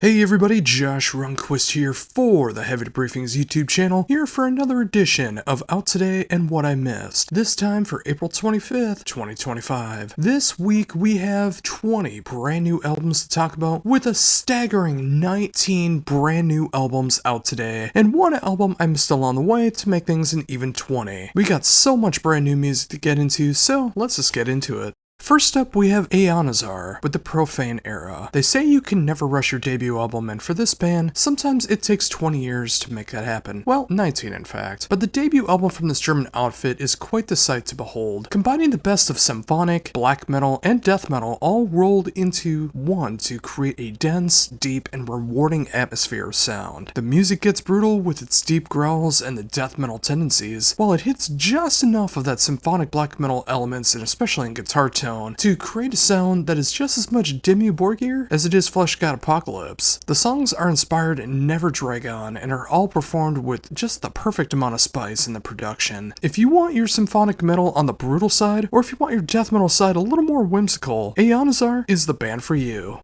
Hey everybody, Josh Runquist here for the Heavy Debriefings YouTube channel, here for another edition of Out Today and What I Missed, this time for April 25th, 2025. This week we have 20 brand new albums to talk about, with a staggering 19 brand new albums out today, and one album I missed along the way to make things an even 20. We got so much brand new music to get into, so let's just get into it. First up, we have Aonazar with the Profane Era. They say you can never rush your debut album, and for this band, sometimes it takes 20 years to make that happen. Well, 19 in fact. But the debut album from this German outfit is quite the sight to behold, combining the best of symphonic, black metal, and death metal all rolled into one to create a dense, deep, and rewarding atmosphere of sound. The music gets brutal with its deep growls and the death metal tendencies, while it hits just enough of that symphonic black metal elements, and especially in guitar tone, to create a sound that is just as much Dimmu Borgir as it is Flesh God Apocalypse. The songs are inspired and never drag on, and are all performed with just the perfect amount of spice in the production. If you want your symphonic metal on the brutal side, or if you want your death metal side a little more whimsical, Aonazar is the band for you.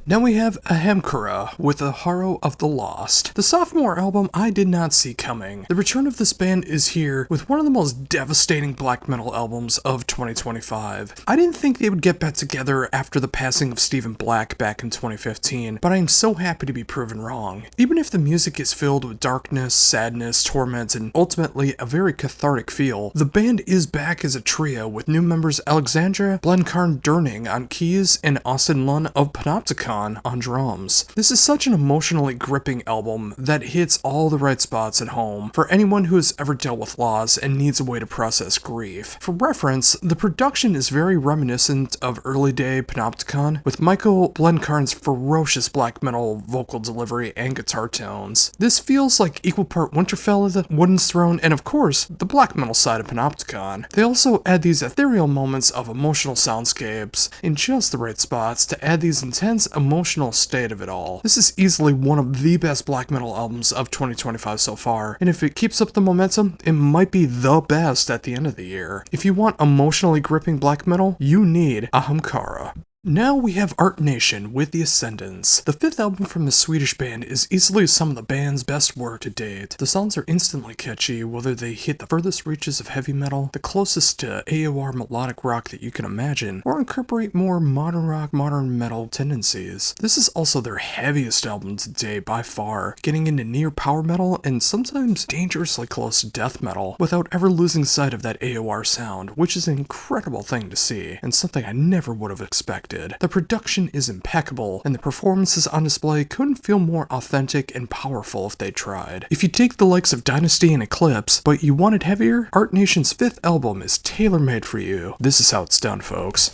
Now we have Ahemkara with The Horror of the Lost. The sophomore album I did not see coming. The return of this band is here with one of the most devastating black metal albums of 2025. I didn't think they would get back together after the passing of Stephen Black back in 2015, but I am so happy to be proven wrong. Even if the music is filled with darkness, sadness, torment, and ultimately a very cathartic feel, the band is back as a trio with new members Alexandra Blenkarn-Durning on keys and Austin Lunn of Panopticon on drums. This is such an emotionally gripping album that hits all the right spots at home for anyone who has ever dealt with loss and needs a way to process grief. For reference, the production is very reminiscent of early day Panopticon, with Michael Blenkarn's ferocious black metal vocal delivery and guitar tones. This feels like equal part Winterfell, the Wooden's Throne, and of course, the black metal side of Panopticon. They also add these ethereal moments of emotional soundscapes in just the right spots to add these intense emotional state of it all. This is easily one of the best black metal albums of 2025 so far, and if it keeps up the momentum, it might be the best at the end of the year. If you want emotionally gripping black metal, you need Ahemkara. Now we have Art Nation with The Ascendants. The fifth album from the Swedish band is easily some of the band's best work to date. The songs are instantly catchy, whether they hit the furthest reaches of heavy metal, the closest to AOR melodic rock that you can imagine, or incorporate more modern rock, modern metal tendencies. This is also their heaviest album to date by far, getting into near power metal and sometimes dangerously close to death metal, without ever losing sight of that AOR sound, which is an incredible thing to see, and something I never would have expected. The production is impeccable, and the performances on display couldn't feel more authentic and powerful if they tried. If you take the likes of Dynasty and Eclipse, but you want it heavier, Art Nation's fifth album is tailor-made for you. This is how it's done, folks.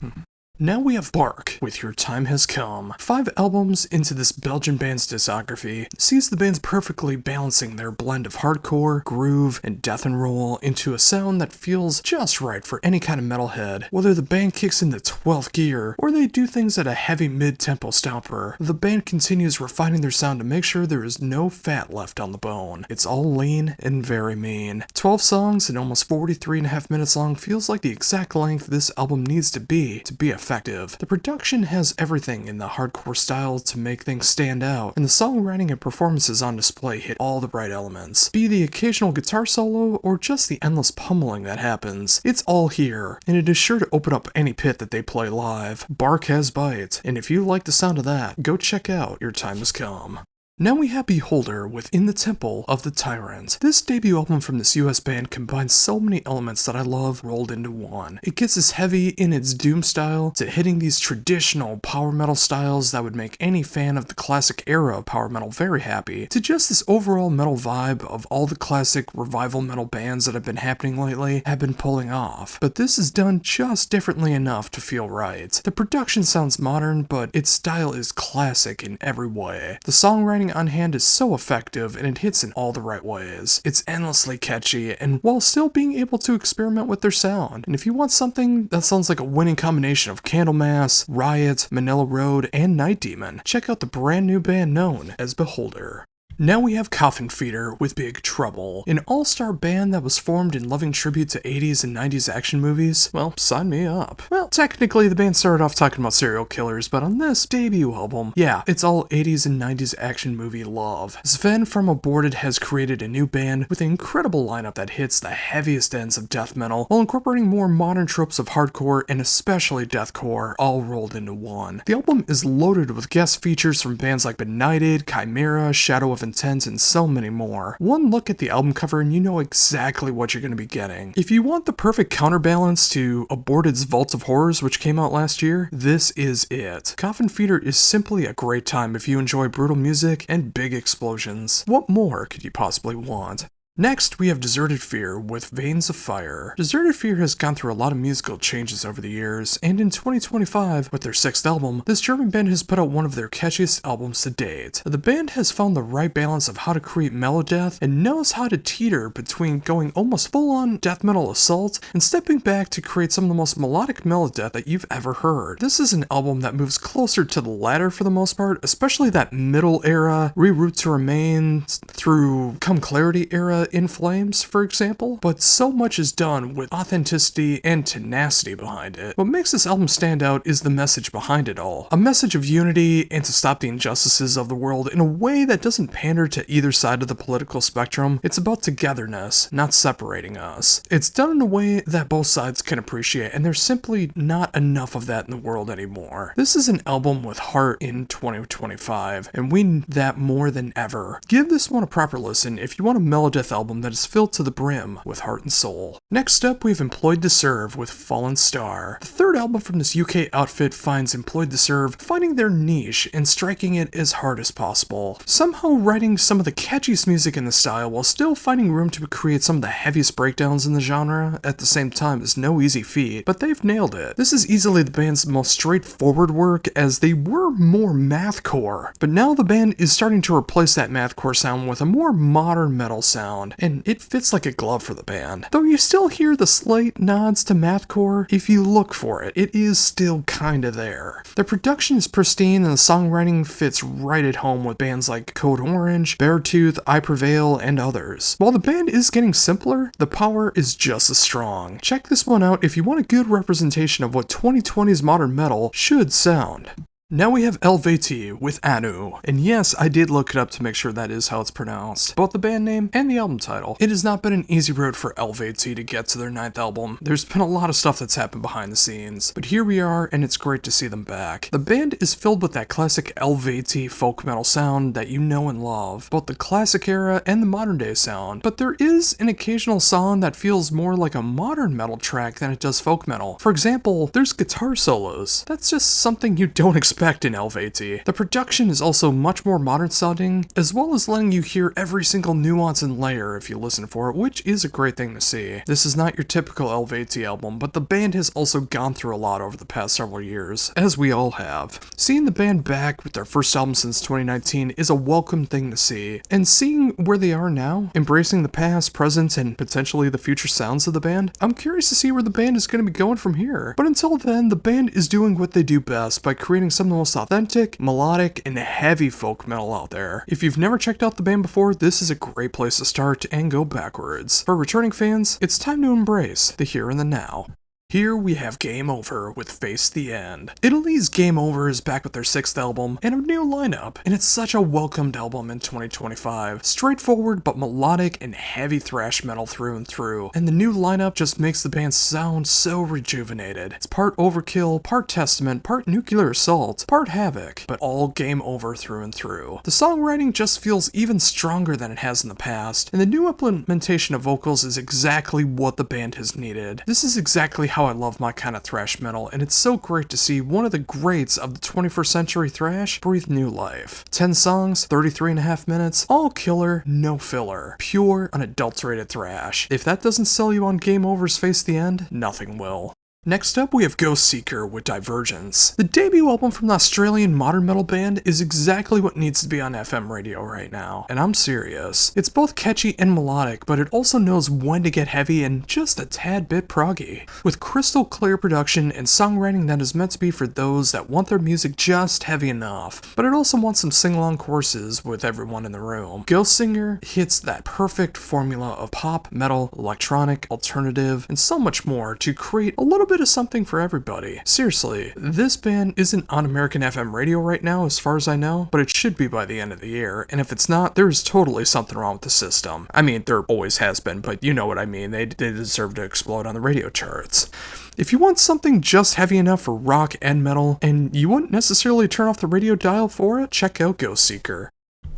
Now we have Bark with Your Time Has Come. 5 albums into this Belgian band's discography sees the bands perfectly balancing their blend of hardcore, groove, and death and roll into a sound that feels just right for any kind of metalhead. Whether the band kicks into 12th gear, or they do things at a heavy mid-tempo stomper, the band continues refining their sound to make sure there is no fat left on the bone. It's all lean and very mean. 12 songs and almost 43.5 minutes long feels like the exact length this album needs to be effective. The production has everything in the hardcore style to make things stand out, and the songwriting and performances on display hit all the right elements. Be the occasional guitar solo, or just the endless pummeling that happens, it's all here, and it is sure to open up any pit that they play live. Bark has bite, and if you like the sound of that, go check out Your Time Has Come. Now we have Beholder with In the Temple of the Tyrant. This debut album from this US band combines so many elements that I love rolled into one. It gets as heavy in its doom style to hitting these traditional power metal styles that would make any fan of the classic era of power metal very happy, to just this overall metal vibe of all the classic revival metal bands that have been happening lately have been pulling off. But this is done just differently enough to feel right. The production sounds modern, but its style is classic in every way. The songwriting on hand is so effective, and it hits in all the right ways. It's endlessly catchy, and while still being able to experiment with their sound. And if you want something that sounds like a winning combination of Candlemass, Riot, Manila Road, and Night Demon, check out the brand new band known as Beholder. Now we have Coffin Feeder with Big Trouble, an all-star band that was formed in loving tribute to 80s and 90s action movies. Well, sign me up. Well, technically the band started off talking about serial killers, but on this debut album, yeah, it's all 80s and 90s action movie love. Sven from Aborted has created a new band with an incredible lineup that hits the heaviest ends of death metal while incorporating more modern tropes of hardcore and especially deathcore all rolled into one. The album is loaded with guest features from bands like Benighted, Chimera, Shadow of Intent, and so many more. One look at the album cover and you know exactly what you're going to be getting. If you want the perfect counterbalance to Aborted's Vault of Horrors, which came out last year, this is it. Coffin Feeder is simply a great time if you enjoy brutal music and big explosions. What more could you possibly want? Next, we have Deserted Fear with Veins of Fire. Deserted Fear has gone through a lot of musical changes over the years, and in 2025, with their 6th album, this German band has put out one of their catchiest albums to date. The band has found the right balance of how to create melodeath and knows how to teeter between going almost full-on death metal assault and stepping back to create some of the most melodic melodeath that you've ever heard. This is an album that moves closer to the latter for the most part, especially that middle era, Reroute to Remain through Come Clarity era In Flames, for example, but so much is done with authenticity and tenacity behind it. What makes this album stand out is the message behind it all. A message of unity and to stop the injustices of the world in a way that doesn't pander to either side of the political spectrum. It's about togetherness, not separating us. It's done in a way that both sides can appreciate, and there's simply not enough of that in the world anymore. This is an album with heart in 2025, and we need that more than ever. Give this one a proper listen if you want a melodeath album that is filled to the brim with heart and soul. Next up, we have Employed to Serve with Fallen Star. The 3rd album from this UK outfit finds Employed to Serve finding their niche and striking it as hard as possible. Somehow writing some of the catchiest music in the style while still finding room to create some of the heaviest breakdowns in the genre at the same time is no easy feat, but they've nailed it. This is easily the band's most straightforward work, as they were more mathcore, but now the band is starting to replace that mathcore sound with a more modern metal sound, and it fits like a glove for the band. Though you still hear the slight nods to mathcore, if you look for it, it is still kinda there. The production is pristine and the songwriting fits right at home with bands like Code Orange, Beartooth, I Prevail, and others. While the band is getting simpler, the power is just as strong. Check this one out if you want a good representation of what 2020's modern metal should sound. Now we have LVT with Anu, and yes, I did look it up to make sure that is how it's pronounced, both the band name and the album title. It has not been an easy road for LVT to get to their 9th album. There's been a lot of stuff that's happened behind the scenes, but here we are, and it's great to see them back. The band is filled with that classic LVT folk metal sound that you know and love, both the classic era and the modern day sound, but there is an occasional song that feels more like a modern metal track than it does folk metal. For example, there's guitar solos. That's just something you don't expect in LVT. The production is also much more modern sounding, as well as letting you hear every single nuance and layer if you listen for it, which is a great thing to see. This is not your typical LVT album, but the band has also gone through a lot over the past several years, as we all have. Seeing the band back with their first album since 2019 is a welcome thing to see, and seeing where they are now, embracing the past, present, and potentially the future sounds of the band, I'm curious to see where the band is going to be going from here. But until then, the band is doing what they do best by creating some of the most authentic, melodic, and heavy folk metal out there. If you've never checked out the band before, this is a great place to start and go backwards. For returning fans, it's time to embrace the here and the now. Here we have Game Over with Face the End. Italy's Game Over is back with their 6th album and a new lineup, and it's such a welcomed album in 2025. Straightforward but melodic and heavy thrash metal through and through, and the new lineup just makes the band sound so rejuvenated. It's part Overkill, part Testament, part Nuclear Assault, part Havoc, but all Game Over through and through. The songwriting just feels even stronger than it has in the past, and the new implementation of vocals is exactly what the band has needed. This is exactly how I love my kind of thrash metal, and it's so great to see one of the greats of the 21st century thrash breathe new life. 10 songs, 33.5 minutes, all killer, no filler. Pure, unadulterated thrash. If that doesn't sell you on Game Over's Face the End, nothing will. Next up, we have Ghost Seeker with Divergence. The debut album from the Australian modern metal band is exactly what needs to be on FM radio right now, and I'm serious. It's both catchy and melodic, but it also knows when to get heavy and just a tad bit proggy. With crystal clear production and songwriting that is meant to be for those that want their music just heavy enough, but it also wants some sing-along choruses with everyone in the room. Ghost Singer hits that perfect formula of pop, metal, electronic, alternative, and so much more to create a little bit of something for everybody. Seriously, this band isn't on American FM radio right now as far as I know, but it should be by the end of the year, and if it's not, there's totally something wrong with the system. I mean, there always has been, but you know what I mean, they deserve to explode on the radio charts. If you want something just heavy enough for rock and metal, and you wouldn't necessarily turn off the radio dial for it, check out Ghost Seeker.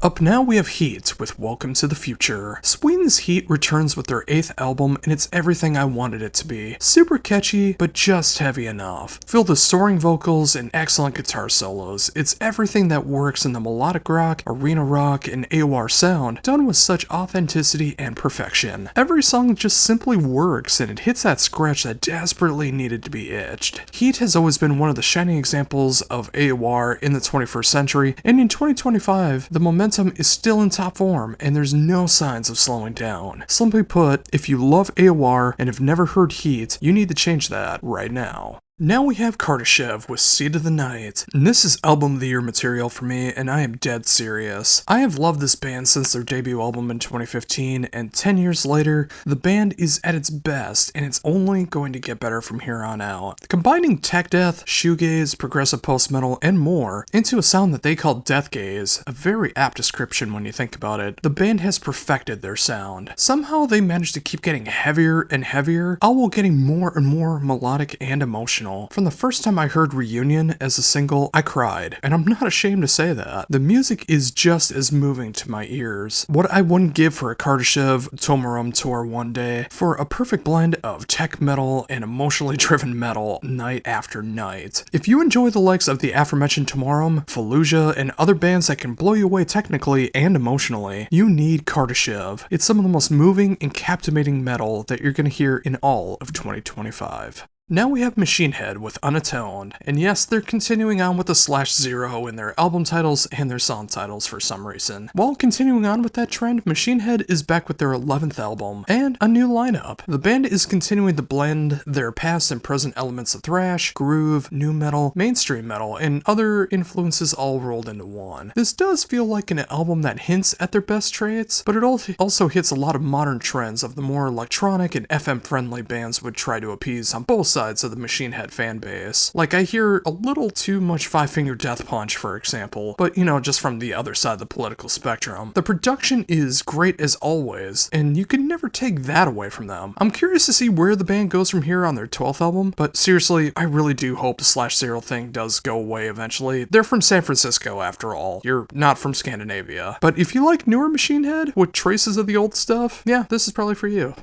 Up now we have Heat with Welcome to the Future. Sweden's Heat returns with their 8th album and it's everything I wanted it to be. Super catchy, but just heavy enough. Filled with soaring vocals and excellent guitar solos. It's everything that works in the melodic rock, arena rock, and AOR sound, done with such authenticity and perfection. Every song just simply works and it hits that scratch that desperately needed to be itched. Heat has always been one of the shining examples of AOR in the 21st century, and in 2025, the momentum is still in top form, and there's no signs of slowing down. Simply put, if you love AOR and have never heard Heat, you need to change that right now. Now we have Kardashev with Seed of the Night, and this is album of the year material for me, and I am dead serious. I have loved this band since their debut album in 2015, and 10 years later, the band is at its best, and it's only going to get better from here on out. Combining tech death, shoegaze, progressive post-metal, and more into a sound that they call death gaze, a very apt description when you think about it, the band has perfected their sound. Somehow they managed to keep getting heavier and heavier, all while getting more and more melodic and emotional. From the first time I heard Reunion as a single, I cried, and I'm not ashamed to say that. The music is just as moving to my ears. What I wouldn't give for a Kardashev Tomarum tour one day, for a perfect blend of tech metal and emotionally driven metal night after night. If you enjoy the likes of the aforementioned Tomarum, Fallujah, and other bands that can blow you away technically and emotionally, you need Kardashev. It's some of the most moving and captivating metal that you're going to hear in all of 2025. Now we have Machine Head with Unatoned, and yes, they're continuing on with the /0 in their album titles and their song titles for some reason. While continuing on with that trend, Machine Head is back with their 11th album, and a new lineup. The band is continuing to blend their past and present elements of thrash, groove, nu metal, mainstream metal, and other influences all rolled into one. This does feel like an album that hints at their best traits, but it also hits a lot of modern trends of the more electronic and FM-friendly bands would try to appease on both sides of the Machine Head fan base. Like, I hear a little too much Five Finger Death Punch, for example, but you know, just from the other side of the political spectrum. The production is great as always, and you can never take that away from them. I'm curious to see where the band goes from here on their 12th album, but seriously, I really do hope the /0 thing does go away eventually. They're from San Francisco after all. You're not from Scandinavia. But if you like newer Machine Head with traces of the old stuff, yeah, this is probably for you.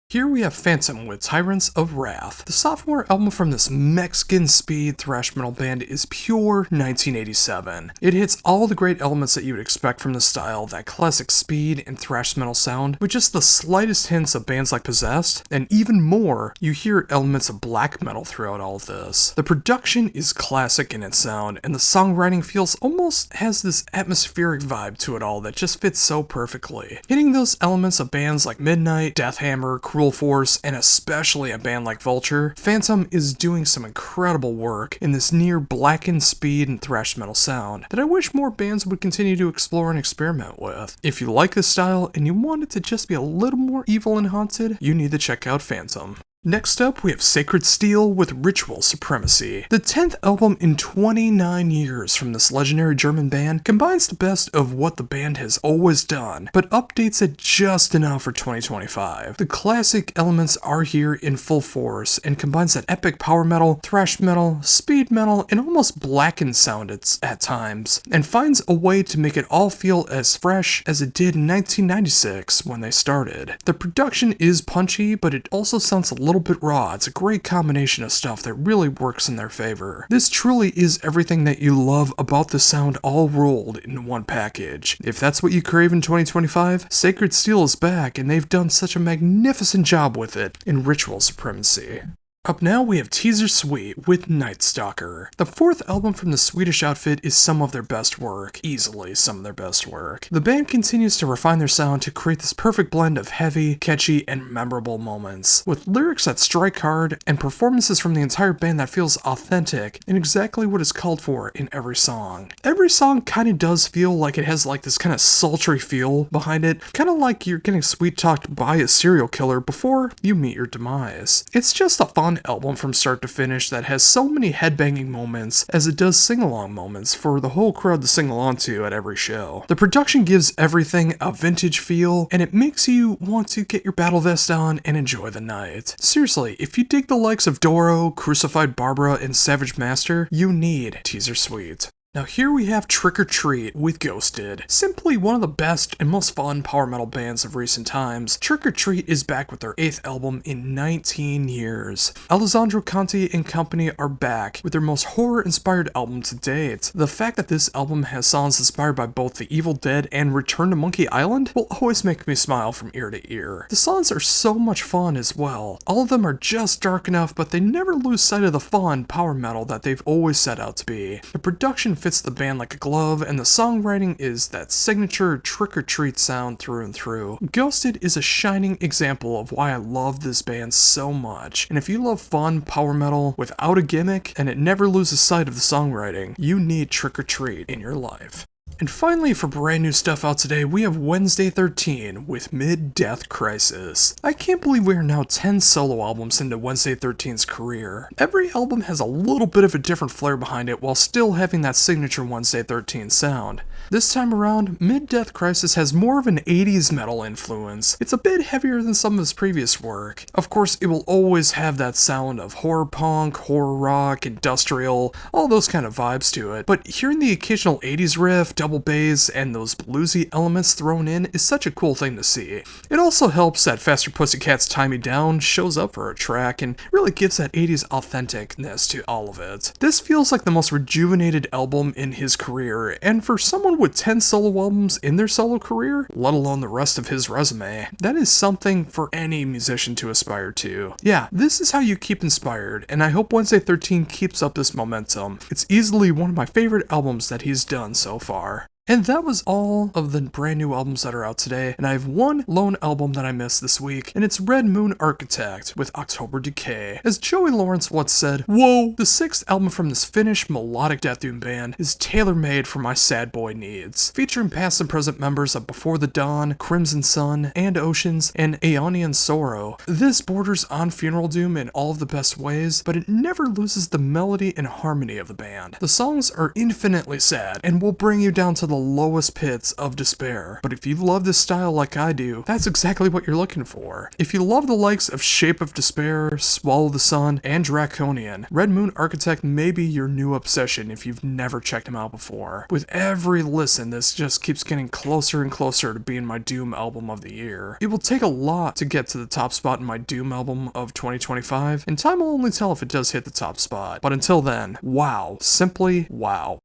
Here we have Phantom with Tyrants of Wrath. The sophomore album from this Mexican speed thrash metal band is pure 1987. It hits all the great elements that you would expect from the style, that classic speed and thrash metal sound, with just the slightest hints of bands like Possessed, and even more, you hear elements of black metal throughout all of this. The production is classic in its sound, and the songwriting feels almost has this atmospheric vibe to it all that just fits so perfectly. Hitting those elements of bands like Midnight, Deathhammer, Cruel Force, and especially a band like Vulture, Phantom is doing some incredible work in this near blackened speed and thrash metal sound that I wish more bands would continue to explore and experiment with. If you like this style and you want it to just be a little more evil and haunted, you need to check out Phantom. Next up, we have Sacred Steel with Ritual Supremacy. The 10th album in 29 years from this legendary German band combines the best of what the band has always done, but updates it just enough for 2025. The classic elements are here in full force and combines that epic power metal, thrash metal, speed metal, and almost blackened sound at times, and finds a way to make it all feel as fresh as it did in 1996 when they started. The production is punchy, but it also sounds a little bit raw. It's a great combination of stuff that really works in their favor. This truly is everything that you love about the sound all rolled in one package. If that's what you crave in 2025, Sacred Steel is back, and they've done such a magnificent job with it in Ritual Supremacy. Up now we have Teaser Sweet with Night Stalker. The fourth album from the Swedish outfit is some of their best work, easily some of their best work. The band continues to refine their sound to create this perfect blend of heavy, catchy, and memorable moments, with lyrics that strike hard and performances from the entire band that feels authentic and exactly what is called for in every song. Every song kind of does feel like it has like this kind of sultry feel behind it, kind of like you're getting sweet talked by a serial killer before you meet your demise. It's just a fun album from start to finish that has so many headbanging moments as it does sing-along moments for the whole crowd to sing along to at every show. The production gives everything a vintage feel, and it makes you want to get your battle vest on and enjoy the night. Seriously, if you dig the likes of Doro, Crucified Barbara, and Savage Master, you need Teaser Sweet. Now here we have Trick or Treat with Ghosted. Simply one of the best and most fun power metal bands of recent times, Trick or Treat is back with their 8th album in 19 years. Alessandro Conti and company are back with their most horror-inspired album to date. The fact that this album has songs inspired by both The Evil Dead and Return to Monkey Island will always make me smile from ear to ear. The songs are so much fun as well. All of them are just dark enough, but they never lose sight of the fun power metal that they've always set out to be. The production fits the band like a glove, and the songwriting is that signature Trick or Treat sound through and through. Ghosted is a shining example of why I love this band so much, and if you love fun power metal without a gimmick, and it never loses sight of the songwriting, you need Trick or Treat in your life. And finally, for brand new stuff out today, we have Wednesday 13 with Mid-Death Crisis. I can't believe we are now 10 solo albums into Wednesday 13's career. Every album has a little bit of a different flair behind it while still having that signature Wednesday 13 sound. This time around, Mid-Death Crisis has more of an 80s metal influence. It's a bit heavier than some of his previous work. Of course, it will always have that sound of horror punk, horror rock, industrial, all those kind of vibes to it, but hearing the occasional 80s riff, double bass, and those bluesy elements thrown in is such a cool thing to see. It also helps that Faster Pussycat's Tie Me Down shows up for a track and really gives that 80s authenticness to all of it. This feels like the most rejuvenated album in his career, and for someone with 10 solo albums in their solo career, let alone the rest of his resume, that is something for any musician to aspire to. Yeah, this is how you keep inspired, and I hope Wednesday 13 keeps up this momentum. It's easily one of my favorite albums that he's done so far. And that was all of the brand new albums that are out today, and I have one lone album that I missed this week, and it's Red Moon Architect with October Decay. As Joey Lawrence once said, "Whoa, the 6th album from this Finnish melodic death doom band is tailor-made for my sad boy needs." Featuring past and present members of Before the Dawn, Crimson Sun, and Oceans, and Aeonian Sorrow, this borders on funeral doom in all of the best ways, but it never loses the melody and harmony of the band. The songs are infinitely sad, and will bring you down to the lowest pits of despair. But if you love this style like I do, that's exactly what you're looking for. If you love the likes of Shape of Despair, Swallow the Sun, and Draconian, Red Moon Architect may be your new obsession if you've never checked him out before. With every listen, this just keeps getting closer and closer to being my Doom album of the year. It will take a lot to get to the top spot in my Doom album of 2025, and time will only tell if it does hit the top spot. But until then, wow. Simply wow.